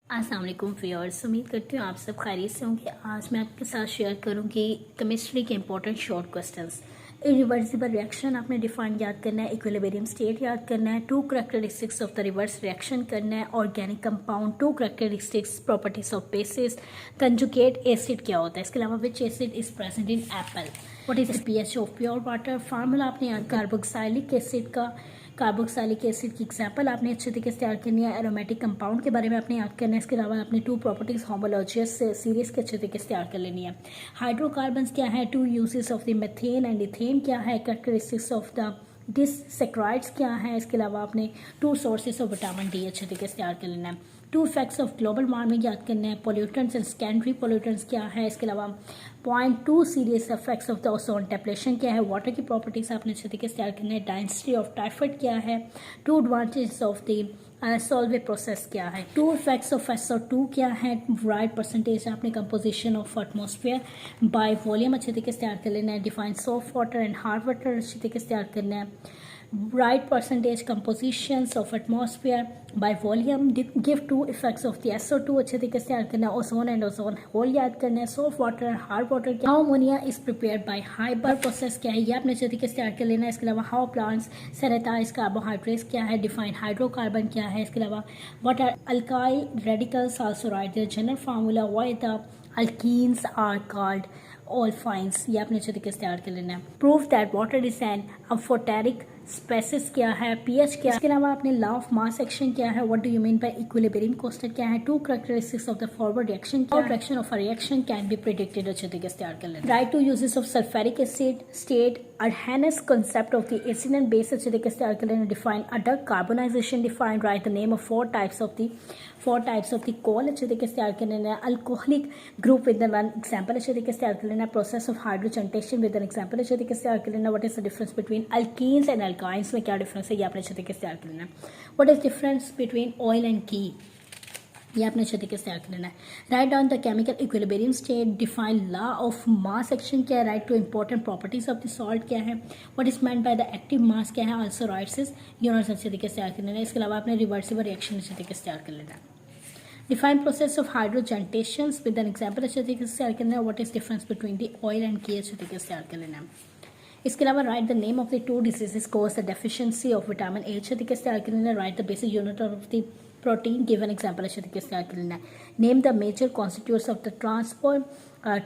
अस्सलाम वालेकुम व्यूअर्स, उम्मीद करती हूँ आप सब खैरियत से होंगे। आज मैं आपके साथ शेयर करूँगी केमिस्ट्री के important short questions. Irreversible reaction आपने डिफाइन याद करना है, इक्विलिब्रियम स्टेट याद करना है, two characteristics of the reverse reaction करना है, organic compound, two characteristics properties of bases, conjugate acid क्या होता है, इसके अलावा which acid is present in apple, what is the pH of pure water, formula आपने याद कार्बोक्सिलिक एसिड का, कार्बोक्सिलिक एसिड की एग्जाम्पल आपने अच्छे तरीके से तैयार करनी है, एरोमेटिक कंपाउंड के बारे में आपने याद करना है, इसके अलावा आपने टू प्रॉपर्टीज होमोलॉजियस सीरीज के अच्छे तरीके से तैयार कर लेनी है। हाइड्रोकार्बन्स क्या है, two uses of the methane and ethane क्या है, कैरेक्टरिस्टिक्स ऑफ द डिससेक्राइड्स क्या है, इसके अलावा आपने two sources of vitamin D अच्छे तरीके से तैयार कर लेना है। Two effects of global warming याद करना है, पोल्यूटेंट्स एंड सेकेंडरी पोल्यूटेंट्स क्या है, इसके अलावा point two serious effects of the ozone depletion क्या है, वाटर की प्रॉपर्टीज आपने अच्छे तरीके से तैयार करना है, डायनेसिटी ऑफ टाइफाइड क्या है, two advantages of the Solvay process क्या है, टू इफेक्ट्स ऑफ SO2 क्या है, राइट परसेंटेज आपने composition of atmosphere by volume अच्छे तरीके से तैयार कर लेना है, define soft water and hard water अच्छे तरीके से तैयार करना है, right percentage compositions of atmosphere by volume, give two effects of the SO2 अच्छे तरीके से तैयार करना है, ओजोन एंड ओजोन होल याद करना है, soft water and hard water क्या, how ammonia is prepared by Haber process क्या है, ये आपने अच्छे तरीके से तैयार कर लेना है, इसके अलावा हाउ प्लांट्स सैनिटाइज कार्बोहाइड्रेट्स क्या है, डिफाइन हाइड्रोकार्बन क्या है, इसके अलावा what are alkyl radicals, also write their general formula, why the alkenes are called olefins, ये आपने अच्छे तरीके से तैयार कर लेना है। Prove that water is an amphoteric species क्या है, पीएच क्या है, इसके अलावा आपने लॉ ऑफ मास एक्शन क्या है, what do you mean by equilibrium constant क्या है, two characteristics of the forward reaction क्या है, reaction of a reaction can be predicted अच्छे तरीके से तैयार कर लेना। Write two uses of sulphuric acid, state Arrhenius concept of the acid and base अच्छे तरीके से तैयार कर लेना, define adult carbonisation, define write the name of four types of the coal अच्छे तरीके से तैयार कर लेना है, alcoholic group with one example अच्छे तरीके से तैयार कर लेना, process of hydrogenation with an example अच्छे तरीके से तैयार कर लेना, what is the difference between alkenes and alkynes में क्या डिफरेंस है, ये आपने अच्छे तरीके से तैयार कर लेना है, what is difference between oil and ghee, ये आपने अच्छे तरीके से तैयार कर लेना है। Write down the chemical equilibrium state, define law of mass action क्या है, write two important properties of the salt क्या है, what is meant by the active mass क्या है, आल्सो राइट्स इज यूनिट्स अच्छे तरीके से तैयार कर लेना है, इसके अलावा आपने रिवर्सिबल रिएक्शन अच्छे तरीके से तैयार कर लेना है। Define process of hydrogenation with an example अच्छे तरीके से तैयार करना है, what is difference between the oil and ghee अच्छे तरीके से तैयार कर लेना है। इसके अलावा write the name of the two diseases cause the deficiency of vitamin A अच्छे तरीके से तैयार कर लेना है, write the basic unit of the protein given example अच्छे तरीके से तैयार कर लेना है, name the major constitutes of the transport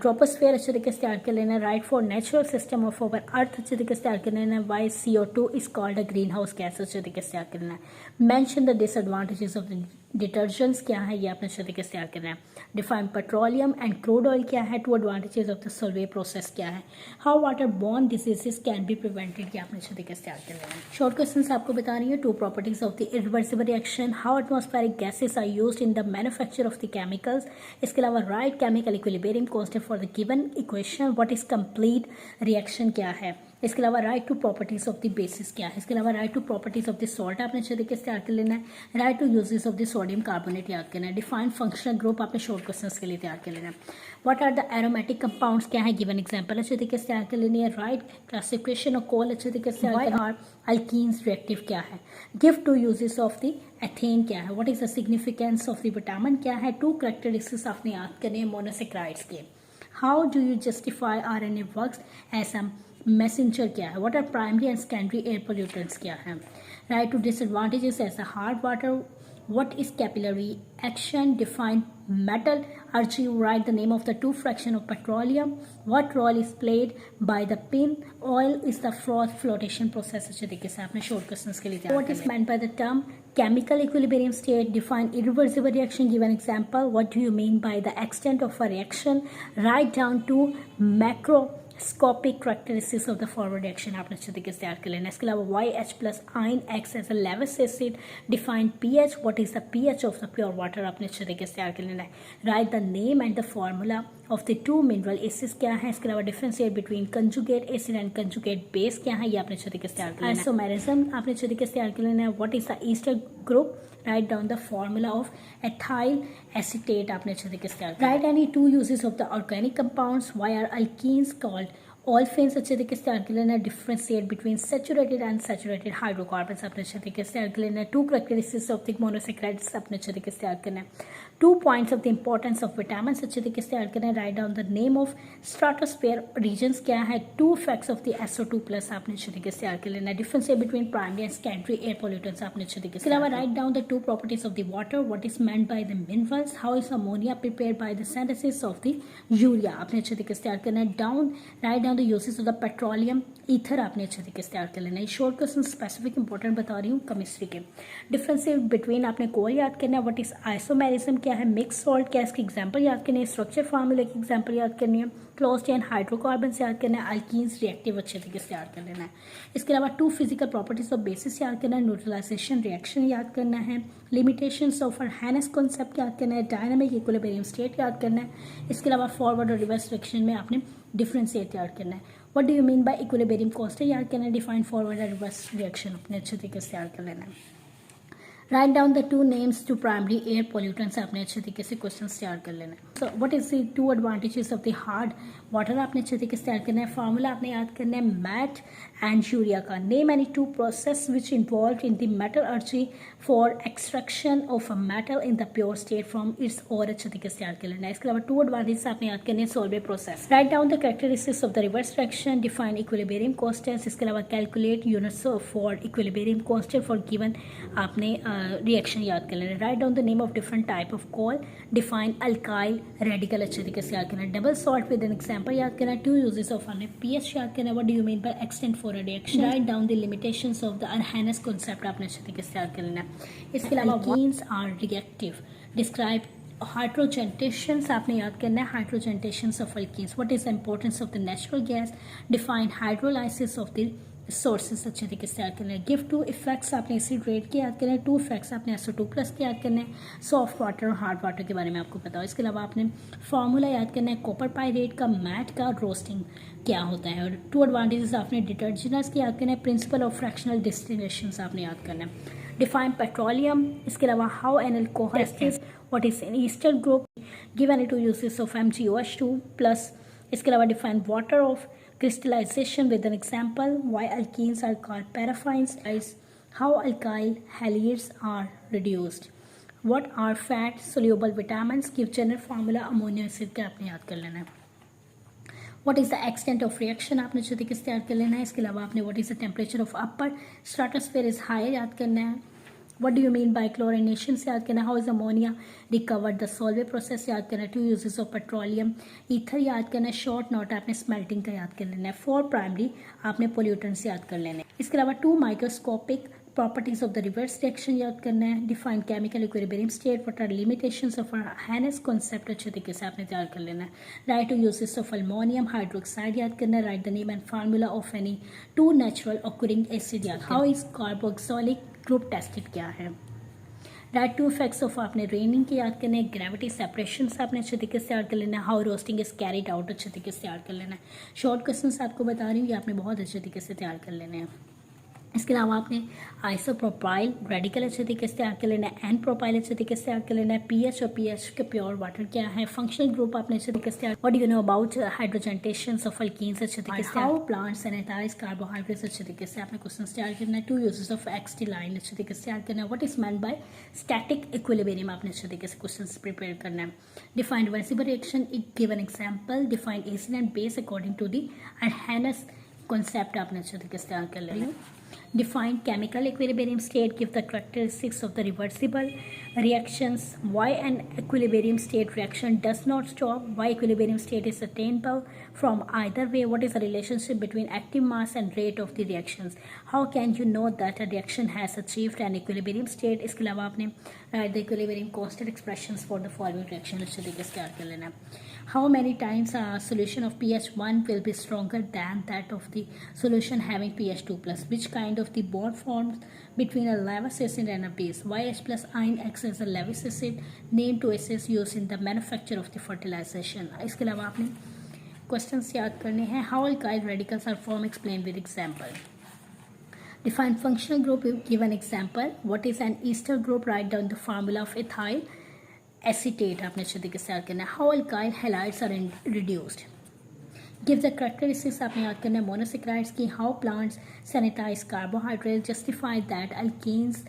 troposphere अच्छे तरीके से तैयार कर लेना है, write four natural system of our earth अच्छे तरीके से तैयार कर लेना है, why CO2 is called a green house gas अच्छे तरीके से तैयार कर लेना है, mention the disadvantages of the detergents क्या है, ये आपने अच्छे तरीके से तैयार करना है, define petroleum and crude oil क्या है, two advantages of the Solvay process क्या है, how water borne diseases can be prevented, ये आपने अच्छे तरीके से तैयार कर लेना है। शॉर्ट क्वेश्चंस आपको बता रही है, two properties of the irreversible reaction, how atmospheric gases are used in the manufacture of the chemicals, इसके अलावा write chemical equilibrium constant for the given equation, what is complete reaction क्या है, इसके अलावा write two properties of the bases क्या है, इसके अलावा write two properties of the salt आपने अच्छे तरीके से तैयार कर लेना है, write two uses of the sodium carbonate याद करना है, डिफाइन फंक्शनल ग्रुप आपने शॉर्ट क्वेश्चंस के लिए तैयार कर लेना है, what are the aromatic compounds क्या है, गिवन एग्जांपल अच्छे तरीके से तैयार कर लेनी है, राइट क्लासिफिकेशन ऑफ कोल अच्छे तरीके से तैयार करना है, अल्कीन्स रिएक्टिव क्या है, give two uses of the ethane क्या है, what is the significance of the vitamin क्या है, टू कैरेक्टरिस्टिक्स आपने याद करने हैं मोनोसेक्राइड्स के, how do you justify RNA works as a messenger क्या है, what are primary and secondary air pollutants क्या है, write two disadvantages as a hard water, what is capillary action, define metallurgy, write the name of the two fraction of petroleum, what role is played by the pin oil is the froth flotation process अच्छे तरीके से आपने short questions के लिए तैयार what is meant by the term chemical equilibrium state, define irreversible reaction, give an example, what do you mean by the extent of a reaction, write down to macro स्कोपिक characteristics of the forward reaction आपने अच्छे तरीके से तैयार कर लेना है, इसके अलावा YH plus ion acts as a Lewis acid, define pH, what is the pH of the pure water आपने अच्छे तरीके से तैयार कर लेना है, write the name and the formula of the two mineral acids क्या है, इसके अलावा differentiate between conjugate acid and conjugate base क्या है, ये आपने अच्छे तरीके से तैयार कर लेना है, isomerism आपने अच्छे तरीके से तैयार कर लेना है, what is the ester group, write down the formula of ethyl acetate आपने अच्छे तरीके से तैयार कर, write any two uses of the organic compounds, why are alkenes called ऑल्फेन्स अच्छे तरीके से तैयार कर लेना है, differentiate between saturated and saturated hydrocarbons अपने अच्छे तरीके से तैयार कर लेना है, two characteristics of the monosaccharides अपने अच्छे तरीके से तैयार करना है, 2 points of the importance of vitamin अच्छे तरीके से ऐड करना है. Write down the name of stratosphere regions क्या है. 2 इफेक्ट्स ऑफ द SO2+ आपने अच्छे तरीके से ऐड कर लेना है. Difference between primary and secondary air pollutants आपने अच्छे तरीके से. इसके अलावा right down the 2 properties of the water. What is meant by the minerals. How is ammonia prepared by the synthesis of the urea आपने अच्छे तरीके से ऐड करना है. Write down the uses of the petroleum ether आपने अच्छे तरीके से ऐड कर लेना है. शॉर्ट क्वेश्चन स्पेसिफिक इंपॉर्टेंट बता रही हूँ केमिस्ट्री के. डिफरेंस बिटवीन आपने कोर याद करना है. व्हाट इज आइसोमेरिज्म क्या है. मिक्स सॉल्ट क्या है, इसकी एग्जांपल याद करनी है. स्ट्रक्चर फार्मूला की एग्जांपल याद करनी है. क्लोज चेन हाइड्रोकार्बन से याद करना है. अल्कीन्स रिएक्टिव अच्छे तरीके से याद कर लेना है. इसके अलावा 2 फिजिकल प्रॉपर्टीज ऑफ बेसिस याद करना है. न्यूट्रलाइजेशन रिएक्शन याद करना है. लिमिटेशंस ऑफ हैनेस कॉन्सेप्ट याद करना है. डायनामिक इक्विलिब्रियम स्टेट याद करना है. इसके अलावा फॉरवर्ड और रिवर्स डायरेक्शन में आपने डिफरेंशिएट याद करना है. What do you mean by equilibrium constant याद करना है. डिफाइन फॉरवर्ड और रिवर्स रिएक्शन अपने अच्छे तरीके से याद कर लेना है. Write down the 2 names two primary air pollutants आपने अच्छे तरीके से क्वेश्चन तैयार कर लेना है. So what is the 2 advantages of the hard water आपने अच्छे तरीके से तैयार करना है. फार्मूला आपने याद करना है मैट एंड यूरिया का. Name any 2 process which involve in the metallurgy for extraction of a metal in the pure state from its और अच्छे तरीके से तैयार कर लेना है. इसके अलावा 2 एडवांटेजेस आपने याद करने हैं. Solvay process. Write down the characteristics of the reverse direction. Define equilibrium constants. इसके अलावा calculate units for equilibrium constant for given आपने रिएक्शन याद कर लेना. Write down the name of different type of coal. Define alkyl radical अच्छे तरीके से याद करना. Double salt with an example याद करना. 2 यूजेस ऑफ हमने पीएच याद करना. What do you mean by extent for a reaction. Write down the limitations of the Arrhenius concept आपने अच्छे तरीके से याद कर लेना. इसके अलावा alkenes are reactive. Describe hydrogenations आपने याद करना है. Hydrogenations of alkenes. What is the importance of the natural gas. Define hydrolysis of the sources अच्छे तरीके से याद करना है. गिव 2 इफेक्ट्स आपने एसिड रेट के याद करना है. 2 इफेक्ट्स आपने SO2+ के याद करना है. सॉफ्ट वाटर और हार्ड वाटर के बारे में आपको पता हो. इसके अलावा आपने फार्मूला याद करना है कॉपर पाइरेट का, मैट का, रोस्टिंग क्या होता है. और 2 एडवांटेजेस आपने डिटर्जेंट्स के याद करना है. प्रिंसिपल ऑफ फ्रैक्शनल डिस्टिलेशंस आपने याद करना है. Define petroleum. इसके अलावा how an alcohol is. What is an Easter group. Give any 2 uses of MgOH2+. इसके अलावा define water of crystallization with an example. Why alkenes are called paraffins. How alkyl halides are reduced. What are fat soluble vitamins. Give general formula ammonia acid का आपने याद कर लेना है. What is the extent of reaction आपने अच्छे तरीके से याद कर लेना है. इसके अलावा आपने what is the temperature of upper stratosphere is higher याद करना है. What do you mean by chlorination से याद करना. How is ammonia recovered. The solve process याद करना. 2 uses of petroleum. Ether याद करना. Short note आपने smelting का याद कर लेना है. 4 primary आपने pollutants याद कर लेने. इसके अलावा 2 microscopic properties of the reverse reaction याद करना है. Define chemical equilibrium state. What are limitations of our Hannes concept अच्छे तरीके से आपने तैयार कर लेना है. Write 2 uses of ammonium hydroxide याद करना है. Write the name and formula of any 2 natural occurring acid याद करना. How is carboxylic group tested क्या है. राइट 2 इफेक्ट्स ऑफ आपने रेनिंग के याद करने. ग्रेविटी सेपरेशन आपने अच्छे तरीके से याद कर लेना है. How roasting is carried out अच्छे तरीके से याद कर लेना है. शॉर्ट क्वेश्चन आपको बता रही हूँ ये आपने बहुत अच्छे तरीके से तैयार कर लेने हैं. इसके अलावा आपने आइसोप्रोपाइल रेडिकल अच्छे तरीके से तैयार कर लेना है. एन प्रोपाइल अच्छे तरीके से तैयार कर लेना है. पीएच और पीएच के प्योर वाटर क्या है. फंक्शनल ग्रुप आपने अच्छे तरीके से तैयार. What do you know about hydrogenations of alkenes अच्छे तरीके से. हाउ प्लांट्स सैनिटाइज कार्बोहाइड्रेट्स अच्छे तरीके से आपने क्वेश्चन तैयार करना है. 2 यूजेस ऑफ एक्सटिलाइन अच्छे तरीके से तैयार करना है. What is meant by static equilibrium आपने अच्छे तरीके से क्वेश्चन प्रिपेयर करना है. Define reversible reaction. Give an example. Define acid and base according to the Arrhenius concept आपने अच्छे तरीके से तैयार कर लेना है. Define chemical equilibrium state. Give the characteristics of the reversible reactions. Why an equilibrium state reaction does not stop. Why equilibrium state is attainable from either way. What is the relationship between active mass and rate of the reactions. How can you know that a reaction has achieved an equilibrium state. इसके अलावा आपने write the equilibrium constant expressions for the following reaction अच्छे तरीके से तैयार कर लेना है. How many times a solution of pH 1 will be stronger than that of the solution having pH 2+. Which kind of the bond forms between a Lewis acid and a base. Why H plus ion acts as a Lewis acid. Name 2 acids used in the manufacture of the fertilization. इसके अलावा आपने questions याद करने हैं. How alkyl radicals are formed. Explain with example. Define functional group. Give an example. What is an ester group. Write down the formula of ethyl acetate आपने अच्छे तरीके से याद करना है. How alkyl halides are reduced. Give the characteristics आपने याद करना है मोनोसेक्राइड्स की. How plants sanitize carbohydrate, justify that alkanes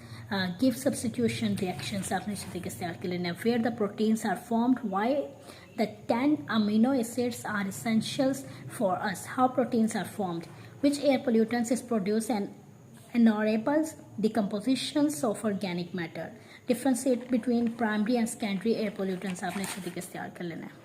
give substitution reactions आपने इसी तरीके से याद कर लेना है. Where the proteins are formed, why the 10 amino acids are essentials for us. How proteins are formed, which air pollutants is produced, and anaerobic decompositions of organic matter. Differentiate between primary and secondary air pollutants आपने इसी तरीके से याद कर लेना है.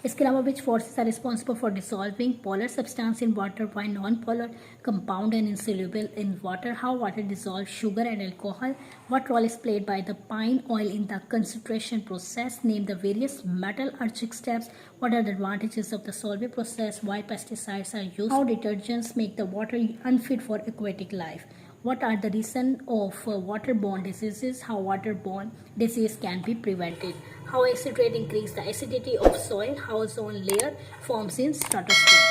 इसके अलावा which forces are responsible for dissolving polar substance in water while non-polar compound and insoluble in water. How water dissolves sugar and alcohol. What role is played by the pine oil in the concentration process. Name the various metallurgic steps. What are the advantages of the solvay process. Why pesticides are used. How detergents make the water unfit for aquatic life. What are the reasons of waterborne diseases. How waterborne disease can be prevented. How acid rain increase the acidity of soil. How ozone layer forms in stratosphere.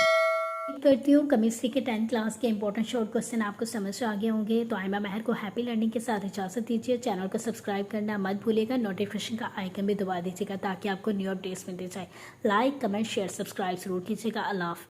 उम्मीद करती हूँ chemistry के 10th class के important short question आपको समझ आ गए होंगे. तो आइमा महर को हैप्पी लर्निंग के साथ इजाज़त दीजिए. चैनल को सब्सक्राइब करना मत भूलिएगा. नोटिफिकेशन का आइकन भी दबा दीजिएगा ताकि आपको न्यू अपडेट्स मिलते जाए. लाइक कमेंट शेयर सब्सक्राइब जरूर कीजिएगा. अल्लाह हाफ़िज़.